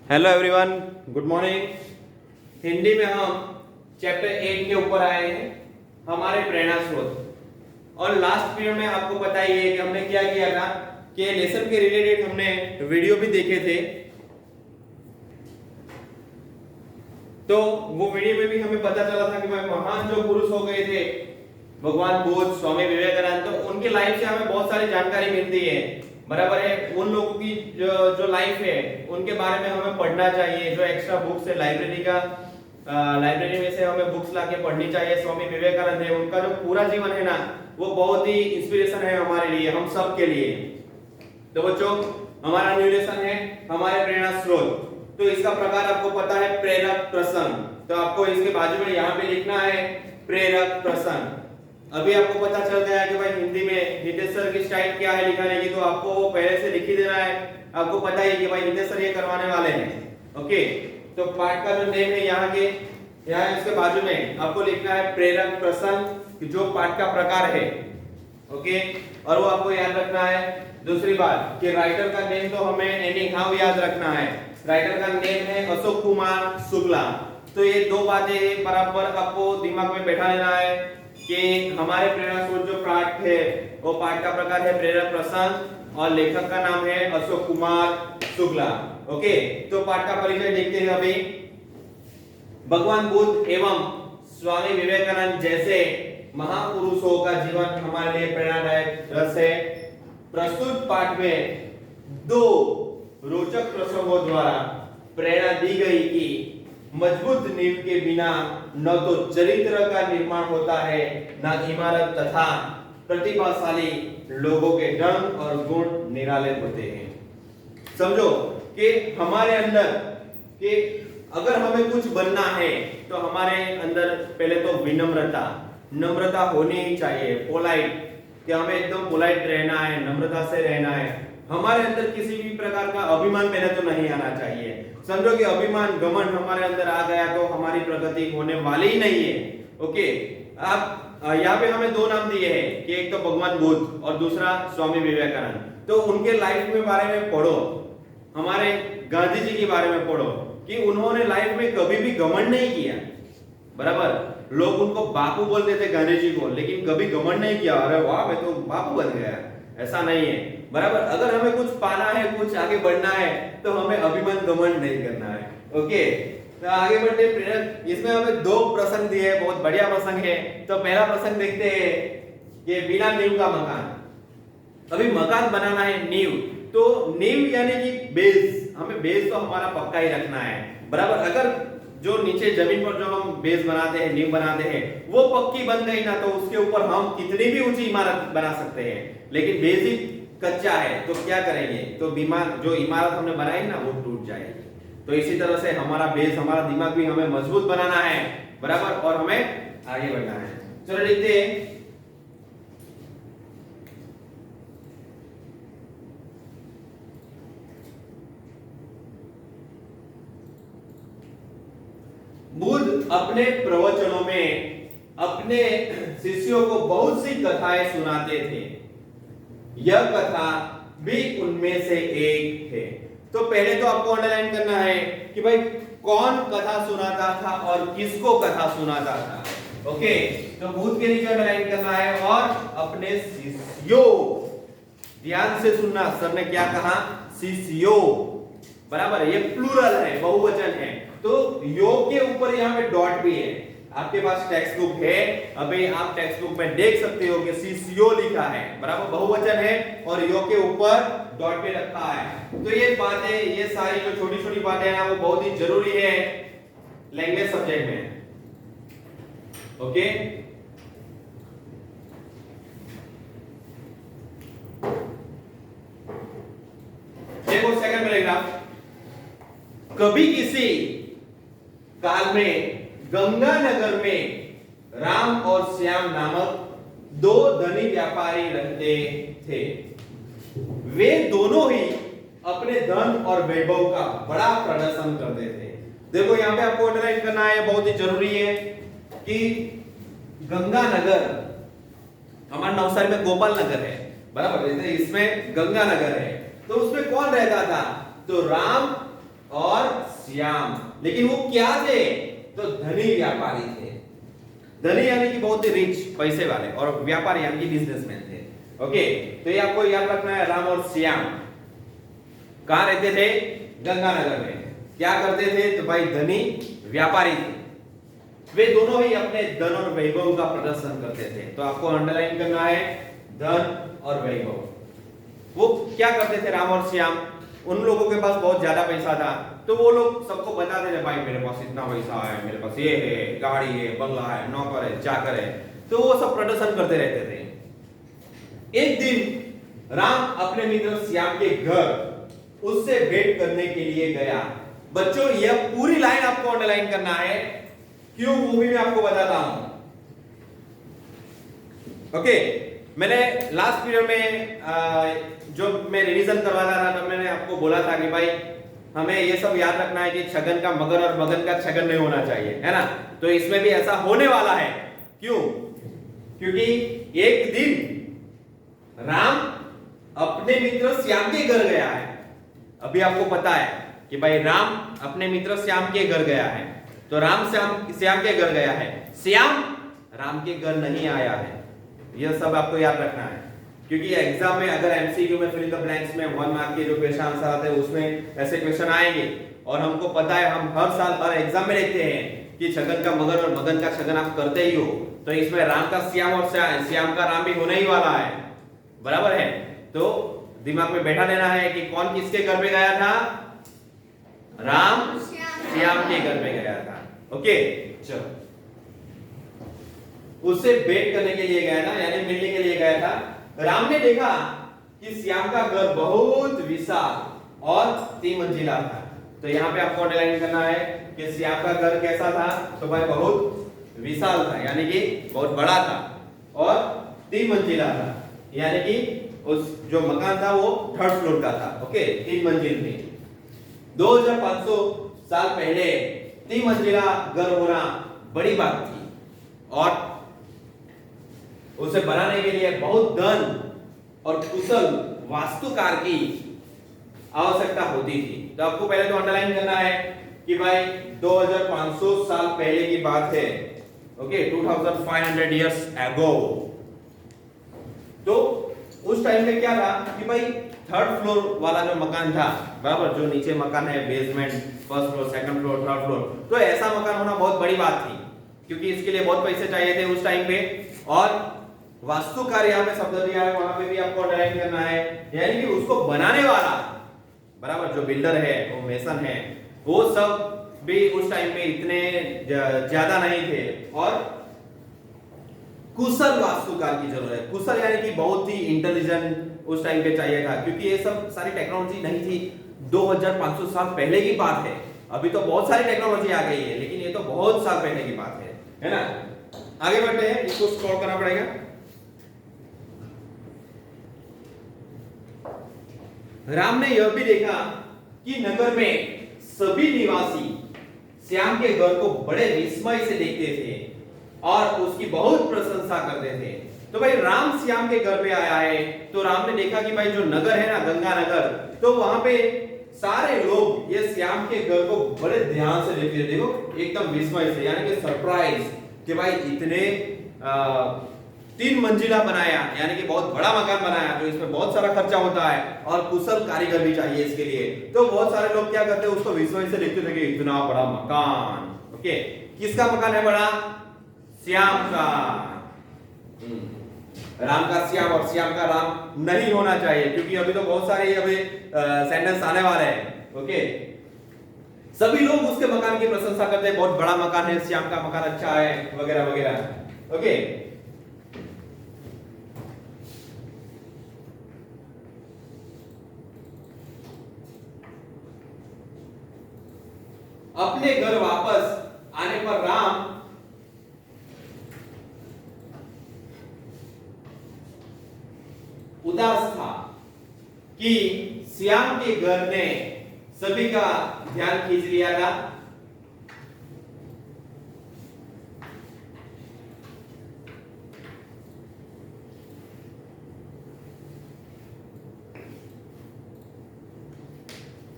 Hello everyone, good morning. Hindi में हम chapter 8 के ऊपर आए हैं, हमारे प्रेरणा स्रोत। और लास्ट पीरियड में आपको पता ही है कि हमने क्या किया था कि लेसन के रिलेटेड हमने वीडियो भी देखे थे। तो वो वीडियो में भी हमें पता चला था कि भाई महान जो पुरुष हो गए थे भगवान बुद्ध, स्वामी विवेकानंद, तो उनके लाइफ से हमें बहुत सारी जानकारी मिलती है। बराबर है, उन लोगों की जो लाइफ है उनके बारे में हमें पढ़ना चाहिए। जो एक्स्ट्रा बुक्स है लाइब्रेरी में से हमें बुक्स लाके पढ़नी चाहिए। स्वामी विवेकानंद है, उनका जो पूरा जीवन है ना, वो बहुत ही इंस्पिरेशन है हमारे लिए, हम सब के लिए। तो बच्चों, हमारा न्यू लेसन है हमारे प्रेरणा स्रोत। तो इसका प्रकार आपको पता है, प्रेरक प्रसंग। तो आपको इसके बाजू में यहाँ पे लिखना है प्रेरक प्रसंग। अभी आपको पता चल गया है कि भाई हिंदी में नितेश सर की स्टाइल क्या है लिखाने की, तो आपको वो पहले से लिख ही देना है। आपको पता ही कि भाई नितेश सर ये करवाने वाले हैं। ओके, तो पाठ का जो नेम है यहाँ इसके बाजू में आपको लिखना है प्रेरक प्रसंग, जो पाठ का प्रकार है। ओके, और वो आपको याद रखना है। दूसरी बात कि राइटर का नेम तो हमें एनी हाउ याद रखना है। राइटर का नेम है अशोक कुमार शुक्ला। तो ये दो बातें बराबर आपको दिमाग में बैठा लेना है कि हमारे प्रेरणा स्रोत जो पाठ है वो पाठ का प्रकार है प्रेरक प्रसंग और लेखक का नाम है अशोक कुमार शुक्ला। ओके, तो पाठ का परिचय देखते हैं अभी। भगवान बुद्ध एवं स्वामी विवेकानंद जैसे महापुरुषों का जीवन हमारे लिए प्रेरणादायक रस है। प्रस्तुत पाठ में दो रोचक प्रसंगों द्वारा प्रेरणा दी गई कि मजबूत नींव के बिना न तो चरित्र का निर्माण होता है, न इमारत तथा प्रतिभाशाली लोगों के ढंग और गुण निराले होते हैं। समझो कि हमारे अंदर कि अगर हमें कुछ बनना है तो हमारे अंदर पहले तो नम्रता होनी ही चाहिए। पोलाइट, कि हमें एकदम पोलाइट रहना है, नम्रता से रहना है। हमारे अंदर किसी भी प्रकार का अभिमान पहले तो नहीं आना चाहिए। समझो कि अभिमान, घमंड हमारे अंदर आ गया तो हमारी प्रगति होने वाली ही नहीं है। ओके, आप यहाँ पे हमें दो नाम दिए हैं कि एक तो भगवान बुद्ध और दूसरा स्वामी विवेकानंद। तो उनके लाइफ के बारे में पढ़ो, हमारे गांधी जी के बारे में पढ़ो कि उन्होंने लाइफ में कभी भी घमंड नहीं किया। बराबर, लोग उनको बापू बोलते थे गांधी जी को, लेकिन कभी घमंड नहीं किया, अरे वाह मैं तो बापू बन गया, ऐसा नहीं है। बराबर, अगर हमें कुछ पाना है, कुछ आगे बढ़ना है तो हमें अभिमान घमंड नहीं करना है। ओके, तो आगे बढ़ते प्रेरक। इसमें हमें दो प्रसंग दिए हैं, बहुत बढ़िया प्रसंग है। तो पहला प्रसंग देखते हैं कि बिना नींव का मकान। अभी मकान बनाना है, नींव। तो नींव यानी कि बेस, हमें बेस तो हमारा पक्का ही रखना है। बराबर, अगर जो नीचे जमीन पर जो हम बेस बनाते हैं, नींव बनाते हैं, वो पक्की बन गई ना तो उसके ऊपर हम कितनी भी ऊंची इमारत बना सकते हैं। लेकिन बेस ही कच्चा है तो क्या करेंगे, तो जो इमारत हमने बनाई ना वो टूट जाएगी। तो इसी तरह से हमारा बेस, हमारा दिमाग भी हमें मजबूत बनाना है। बराबर, और हमें आगे बढ़ना है। चलो देखते हैं। बुद्ध अपने प्रवचनों में अपने शिष्यों को बहुत सी कथाएं सुनाते थे। यह कथा भी उनमें से एक है। तो पहले तो आपको अंडरलाइन करना है कि भाई कौन कथा सुनाता था और किसको कथा सुनाता था। ओके, तो बुद्ध के नीचे अंडरलाइन करना है और अपने शिष्यों, ध्यान से सुनना। सर ने क्या कहा, शिष्यों। बराबर, ये प्लूरल है, बहुवचन है। तो यो के ऊपर यहाँ पे डॉट भी है। आपके पास टेक्स्ट बुक है, अभी आप टेक्स्ट बुक में देख सकते हो कि शिष्यों लिखा है। बराबर, बहुवचन है और यो के ऊपर डॉट पे रखा है। तो ये बातें, ये सारी जो छोटी छोटी बातें हैं ना, वो बहुत ही जरूरी है लैंग्वेज सब्जेक्ट में। ओके, देखो सेकंड पैराग्राफ। कभी किसी काल में गंगानगर में राम और श्याम नामक दो धनी व्यापारी रहते थे। वे दोनों ही अपने धन और वैभव का बड़ा प्रदर्शन करते थे। देखो यहाँ पे आपको अंडरलाइन करना है, बहुत ही जरूरी है कि गंगानगर, हमारे नवसारी में गोपाल नगर है। बराबर, इसमें गंगानगर है। तो उसमें कौन रहता था, तो राम और श्याम। लेकिन वो क्या थे? तो धनी व्यापारी थे। धनी यानी कि बहुत ही रिच, पैसे वाले, और व्यापारी यानी कि बिजनेसमैन थे। ओके, तो ये आपको याद रखना है, राम और श्याम कहां रहते थे? गंगानगर में। क्या करते थे? तो भाई धनी व्यापारी थे। वे दोनों ही अपने धन और वैभव का प्रदर्शन करते थे। तो आपको अंडरलाइन करना है धन और वैभव। वो क्या करते थे राम और श्याम? उन लोगों के पास बहुत ज्यादा पैसा था, तो वो लोग सबको बताते थे भाई मेरे पास इतना पैसा है, मेरे पास ये है, गाड़ी है, बंगला है, नौकर है, चाकर है। तो वो सब प्रदर्शन करते रहते थे। एक दिन राम अपने मित्र श्याम के घर उससे भेंट करने के लिए गया। बच्चों यह पूरी लाइन आपको अंडरलाइन करना है, क्यों वो भी मैं आपको बताता हूं। ओके, मैंने लास्ट पीरियड में जो मैं रिवीजन करवाता था तब मैंने आपको बोला था कि भाई हमें ये सब याद रखना है कि छगन का मगन और मगन का छगन नहीं होना चाहिए, है ना। तो इसमें भी ऐसा होने वाला है। क्यों? क्योंकि एक दिन राम अपने मित्र श्याम के घर गया है। अभी आपको पता है कि भाई राम अपने मित्र श्याम के घर गया है, तो राम श्याम के घर गया है, श्याम राम के घर नहीं आया है। यह सब आपको याद रखना है, क्योंकि एग्जाम में अगर एमसीक्यू में फिल इन द ब्लैंक्स में 1 मार्क के जो क्वेश्चन आंसर आते हैं उसमें ऐसे क्वेश्चन आएंगे। और हमको पता है, हम हर साल हर एग्जाम में देखते हैं कि छगन का मगन और मगन का छगन आप करते ही हो। तो इसमें राम का श्याम और श्याम का राम भी होने ही वाला है, बराबर है। तो दिमाग में बैठा देना है कि कौन किसके घर पे गया था? राम श्याम के घर पे गया था। ओके, चलो, उससे भेंट करने के लिए गया था, यानी मिलने के लिए गया था। राम ने देखा कि श्याम का घर बहुत विशाल और 3 मंजिला था। तो यहाँ पे आपको अंडरलाइन करना है कि श्याम का घर कैसा था? तो भाई बहुत विशाल था, यानी कि बहुत बड़ा था, और 3 मंजिला था, यानी कि उस जो मकान था वो 3rd फ्लोर का था। ओके, 3 मंजिल में 2500 साल पहले 3 मंजिला घर होना बड़ी बात थी, और उसे बनाने के लिए बहुत धन और कुशल वास्तुकार की आवश्यकता होती थी। तो आपको पहले तो अंडरलाइन करना है कि भाई 2500 साल पहले की बात है। Okay, 2500 years ago. तो उस टाइम में क्या था कि भाई 3rd फ्लोर वाला जो मकान था, बराबर, जो नीचे मकान है basement, 1st floor, 2nd floor, 3rd floor, तो ऐसा मकान होना बहुत बड़ी बात थी, क्योंकि इसके लिए बहुत पैसे चाहिए थे उस टाइम पे। और वास्तुकार यहाँ पे शब्द दिया है, वहां पे भी आपको अंडरलाइन करना है, यानी कि उसको बनाने वाला, बराबर, जो बिल्डर है, वो मेसन है, वो सब भी उस टाइम पे इतने ज्यादा नहीं थे, और कुशल वास्तुकार की जरूरत है। कुशल यानी कि बहुत ही इंटेलिजेंट उस टाइम पे चाहिए था, क्योंकि ये सब सारी टेक्नोलॉजी नहीं थी। 2500 साल पहले की बात है। अभी तो बहुत सारी टेक्नोलॉजी आ गई है, लेकिन ये तो बहुत साल पहले की बात है ना। आगे बढ़ते हैं, इसको स्क्रॉल करना पड़ेगा। राम ने यह भी देखा कि नगर में सभी निवासी श्याम के घर को बड़े विस्मय से देखते थे और उसकी बहुत प्रशंसा करते थे। तो भाई राम श्याम के घर पे आया है, तो राम ने देखा कि भाई जो नगर है ना, गंगा नगर, तो वहां पे सारे लोग ये श्याम के घर को बड़े ध्यान से देखते थे। देखो, एकदम विस्मय से, यानी कि सरप्राइज, कि भाई इतने 3 मंजिला बनाया, यानी कि बहुत बड़ा मकान बनाया, जो इसमें बहुत सारा खर्चा होता है और कुशल कारीगर भी चाहिए इसके लिए। तो बहुत सारे लोग क्या करते हैं, उसको विस्मय से देखते थे कि इतना बड़ा मकान। ओके, किसका मकान है बड़ा? श्याम का। राम का श्याम और श्याम का राम नहीं होना चाहिए, क्योंकि अभी तो बहुत सारे अभी सेंटेंस आने वाले हैं। ओके, सभी लोग उसके मकान की प्रशंसा करते हैं, बहुत बड़ा मकान है, श्याम का मकान अच्छा है, वगैरह वगैरह। ओके, अपने घर वापस आने पर राम उदास था कि श्याम के घर ने सभी का ध्यान खींच लिया था।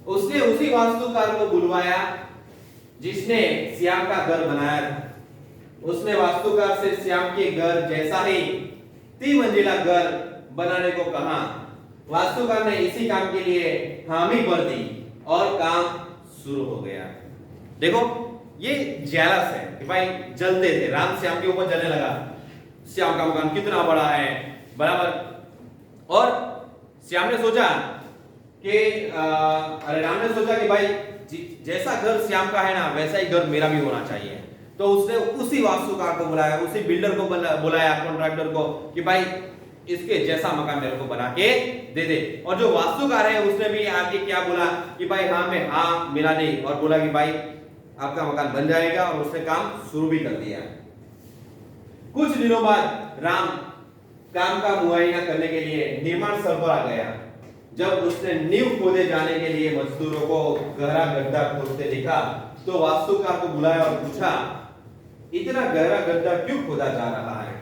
उसने उसी वास्तुकार को बुलवाया जिसने श्याम का घर बनाया था। उसने वास्तुकार से श्याम के घर जैसा ही 3 मंजिला घर बनाने को कहा। वास्तुकार ने इसी काम के लिए हामी भर दी और काम शुरू हो गया। देखो ये जेलस है कि भाई जलते थे, राम श्याम के ऊपर जलने लगा, श्याम का मकान कितना बड़ा है, बराबर। और श्याम ने सोचा कि राम ने सोचा कि भाई जैसा घर श्याम का है ना वैसा ही घर मेरा भी होना चाहिए। तो उसने उसी वास्तुकार को बुलाया, उसी बिल्डर को बुलाया, कॉन्ट्रैक्टर को, कि भाई इसके जैसा मकान मेरे को बना के दे दे। और जो वास्तुकार है उसने भी आके क्या बोला कि भाई हाँ में हाँ मिला नहीं, और बोला कि भाई आपका मकान बन जाएगा, और उसने काम शुरू भी कर दिया। कुछ दिनों बाद राम काम का मुआयना करने के लिए निर्माण स्थल पर आ गया। जब उसने नींव खोदे जाने के लिए मजदूरों को गहरा गड्ढा खोदते देखा तो वास्तुकार को बुलाया और पूछा, इतना गहरा गड्ढा क्यों खोदा जा रहा है?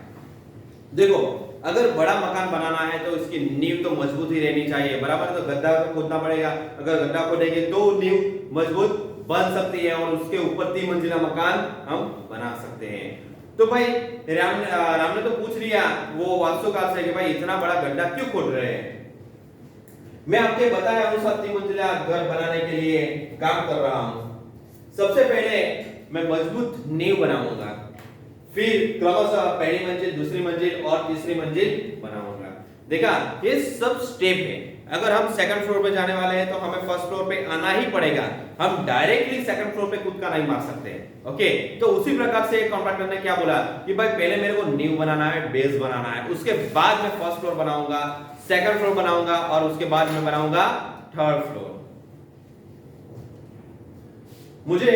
देखो अगर बड़ा मकान बनाना है तो इसकी नींव तो मजबूत ही रहनी चाहिए, बराबर। तो गड्ढा तो खोदना पड़ेगा। अगर गड्ढा खोदेंगे तो नींव मजबूत बन सकती है और उसके ऊपर 3 मंजिला मकान हम बना सकते हैं। तो भाई राम ने तो पूछ लिया वो वास्तुकार से कि भाई इतना बड़ा गड्ढा क्यों खोद रहे हैं? मैं आपके बताया अनुसार 3 मंजिला घर बनाने के लिए काम कर रहा हूं। सबसे पहले मैं मजबूत नींव बनाऊंगा, फिर क्रमशः पहली मंजिल, दूसरी मंजिल और तीसरी मंजिल बनाऊंगा। देखा ये सब स्टेप है। अगर हम सेकंड फ्लोर पे जाने वाले हैं तो हमें फर्स्ट फ्लोर पे आना ही पड़ेगा। हम डायरेक्टली सेकंड फ्लोर पे कूद का नहीं मार सकते। ओके, तो उसी प्रकार से कॉन्ट्रैक्टर ने क्या बोला कि भाई पहले मेरे को नींव बनाना है, बेस बनाना है, उसके बाद मैं फर्स्ट फ्लोर बनाऊंगा, सेकंड फ्लोर बनाऊंगा और उसके बाद मैं बनाऊंगा थर्ड फ्लोर। मुझे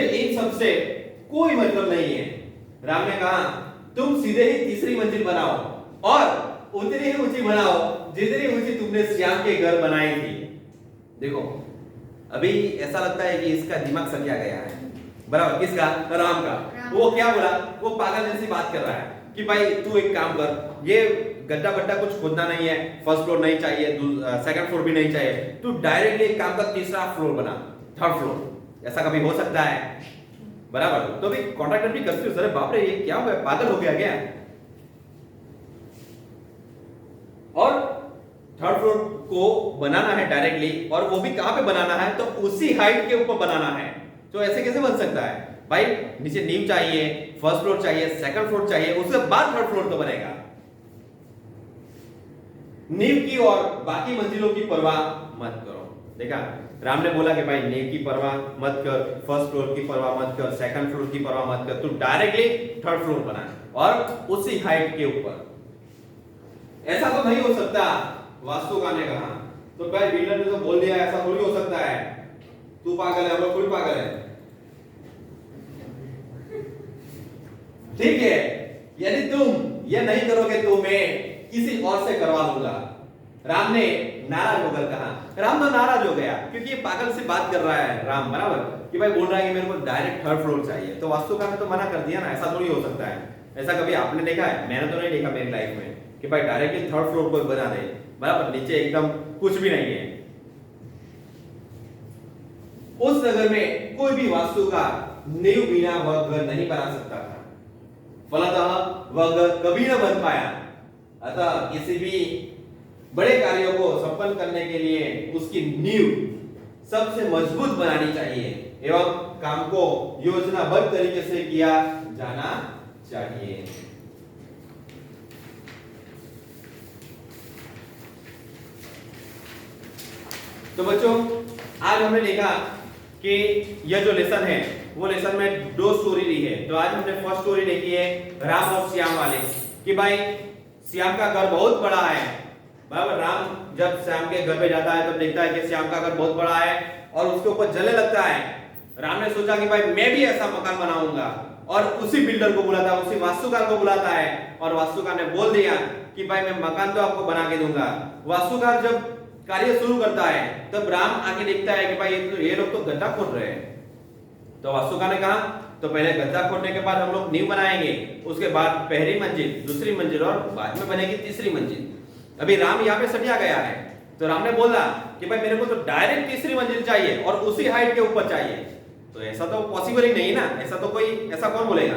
इन सब से कोई मतलब नहीं है। राम ने कहा तुम सीधे ही तीसरी मंजिल बनाओ और उतनी ही ऊंची बनाओ जितनी ऊंची तुमने श्याम के घर बनाई थी। देखो अभी ऐसा लगता है कि इसका दिमाग सकिया गया है, बराबर। किसका? राम का। वो क्या बोला, वो पागल जैसी बात कर रहा है कि भाई तू एक काम कर, ये गड्ढा बड्ढा कुछ खोदना नहीं है, फर्स्ट फ्लोर नहीं चाहिए, सेकंड फ्लोर भी नहीं चाहिए, तू डायरेक्टली एक काम कर, तीसरा फ्लोर बना, थर्ड फ्लोर। ऐसा कभी हो सकता है? बराबर। तो भी कॉन्ट्रैक्टर भी कंफ्यूज, अरे बाप रे ये क्या हुआ, पागल हो गया क्या? और थर्ड फ्लोर को बनाना है डायरेक्टली, और वो भी कहां पे बनाना है? तो उसी हाइट के ऊपर बनाना है। तो ऐसे कैसे बन सकता है भाई? नीचे नींव चाहिए, फर्स्ट फ्लोर चाहिए, सेकंड फ्लोर चाहिए, उसके बाद थर्ड फ्लोर तो बनेगा। नींव की और बाकी मंजिलों की परवाह मत करो। देखा, राम ने बोला कि भाई नींव की परवाह मत कर, फर्स्ट फ्लोर की परवाह मत कर, सेकंड फ्लोर की परवाह मत कर, तू डायरेक्टली थर्ड फ्लोर बना और उसी हाइट के ऊपर। ऐसा तो नहीं हो सकता, वास्तुकार ने कहा। तो भाई बिल्डर ने तो बोल दिया ऐसा थोड़ी हो सकता है, तू पागल है, हम लोग थोड़ी पागल है। ठीक है, यदि तुम ये नहीं करोगे तो मैं किसी और से करवा लूंगा। राम ने नाराज होकर कहा। राम तो नाराज हो गया क्योंकि ये पागल से बात कर रहा है राम, बराबर, कि भाई बोल रहा है कि मेरे को डायरेक्ट थर्ड फ्लोर चाहिए। तो वास्तुकार ने तो मना कर दिया ना, ऐसा थोड़ी हो सकता है। ऐसा कभी आपने देखा है? मैंने तो नहीं देखा मेरी लाइफ में कि भाई डायरेक्टली थर्ड फ्लोर को बना दे, बराबर, नीचे एकदम कुछ भी नहीं है। उस नगर में कोई भी वास्तुकार नींव बिना वह घर नहीं बना सकता था, फलतः वह घर कभी न बन पाया। अतः किसी भी बड़े कार्यों को संपन्न करने के लिए उसकी नींव सबसे मजबूत बनानी चाहिए एवं काम को योजनाबद्ध तरीके से किया जाना चाहिए। तो बच्चों आज हमने देखा कि यह जो लेसन है वो लेसन में 2 स्टोरी ली है। तो आज हमने फर्स्ट स्टोरी देखी है राम और श्याम वाले, कि भाई श्याम का घर बहुत बड़ा है, बराबर। राम जब श्याम के घर पे जाता है तो देखता है कि श्याम का घर बहुत बड़ा है और उसके ऊपर जलने लगता है। राम ने सोचा कि भाई मैं भी ऐसा मकान बनाऊंगा और उसी बिल्डर को बुलाता है, उसी वास्तुकार को बुलाता है और वास्तुकार ने बोल दिया कि भाई मैं मकान तो आपको बना के दूंगा। वास्तुकार जब कार्य शुरू करता है तब राम आके देखता है कि भाई ये लोग तो गड्ढा खोद रहे हैं। तो वास्तुकार ने कहा तो पहले गद्दा खोदने के बाद हम लोग नींव बनाएंगे, उसके बाद पहली मंजिल, दूसरी मंजिल और बाद में बनेगी तीसरी मंजिल। अभी राम यहाँ पे सटिया गया है, तो राम ने बोला कि भाई मेरे को तो डायरेक्ट तीसरी मंजिल चाहिए और उसी हाइट के ऊपर चाहिए। तो ऐसा तो पॉसिबल ही नहीं ना, ऐसा तो कोई, ऐसा कौन बोलेगा,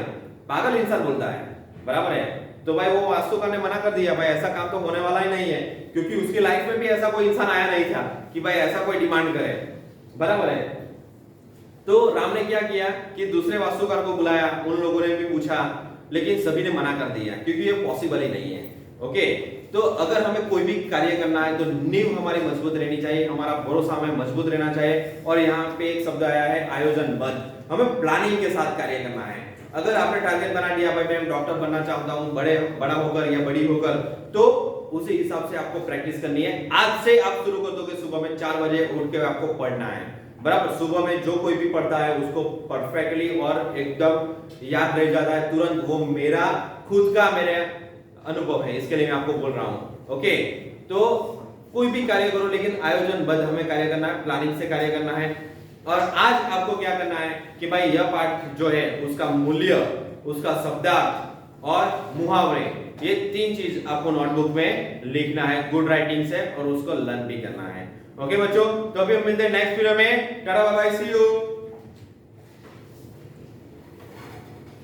पागल इंसान बोलता है, बराबर है। तो भाई वो वास्तुकार ने मना कर दिया, भाई ऐसा काम तो होने वाला ही नहीं है, क्योंकि उसकी लाइफ में भी ऐसा कोई इंसान आया नहीं था कि भाई ऐसा कोई डिमांड करे, बराबर है। तो राम ने क्या किया कि दूसरे वास्तुकार को बुलाया, उन लोगों ने भी पूछा, लेकिन सभी ने मना कर दिया क्योंकि ये पॉसिबल ही नहीं है। ओके, तो अगर हमें कोई भी कार्य करना है तो नींव हमारी मजबूत रहनी चाहिए, हमारा भरोसा हमें मजबूत रहना चाहिए। और यहाँ पे एक शब्द आया है आयोजनबद्ध, हमें प्लानिंग के साथ कार्य करना है। अगर आपने टारगेट बना लिया भाई मैं डॉक्टर बनना चाहता हूँ, बड़ा होकर या बड़ी होकर, तो उसी हिसाब से आपको प्रैक्टिस करनी है। आज से आप शुरू कर दोगे, सुबह में 4 बजे उठ के आपको पढ़ना है, बराबर। सुबह में जो कोई भी पढ़ता है उसको परफेक्टली और एकदम याद रह जाता है तुरंत। वो मेरा खुद का मेरे अनुभव है, इसके लिए मैं आपको बोल रहा हूं। ओके, तो कोई भी कार्य करो लेकिन आयोजनबद्ध हमें कार्य करना है, प्लानिंग से कार्य करना है। और आज आपको क्या करना है कि भाई यह पाठ जो है उसका मूल्य, उसका शब्दार्थ और मुहावरे, ये 3 चीज आपको नोटबुक में लिखना है गुड राइटिंग से, और उसको लर्न भी करना है। ओके बच्चों, तो अभी हम मिलते हैं नेक्स्ट वीडियो में। Tata bye bye, see you.